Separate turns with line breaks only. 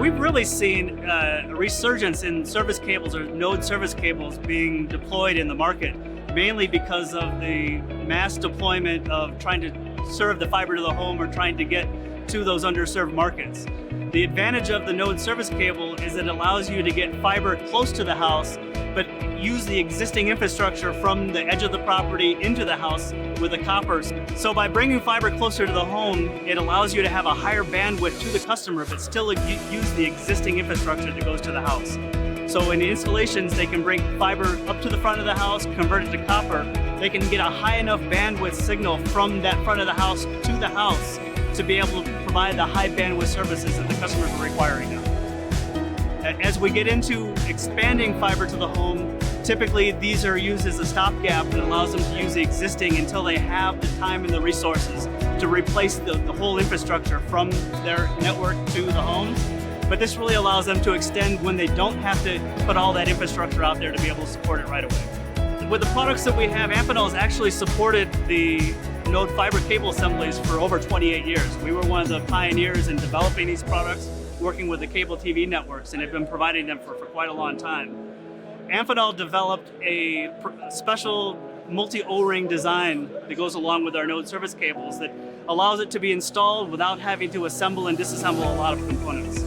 We've really seen a resurgence in service cables or node service cables being deployed in the market, mainly because of the mass deployment of trying to serve the fiber to the home or trying to get to those underserved markets. The advantage of the node service cable is it allows you to get fiber close to the house, but use the existing infrastructure from the edge of the property into the house with the copper. So by bringing fiber closer to the home, it allows you to have a higher bandwidth to the customer, but still use the existing infrastructure that goes to the house. So in installations, they can bring fiber up to the front of the house, convert it to copper. They can get a high enough bandwidth signal from that front of the house to the house to be able to provide the high bandwidth services that the customers are requiring now. As we get into expanding fiber to the home, typically these are used as a stopgap that allows them to use the existing until they have the time and the resources to replace the whole infrastructure from their network to the home. But this really allows them to extend when they don't have to put all that infrastructure out there to be able to support it right away. With the products that we have, Amphenol has actually supported the node fiber cable assemblies for over 28 years. We were one of the pioneers in developing these products, working with the cable TV networks, and have been providing them for quite a long time. Amphenol developed a special multi-O-ring design that goes along with our node service cables that allows it to be installed without having to assemble and disassemble a lot of components.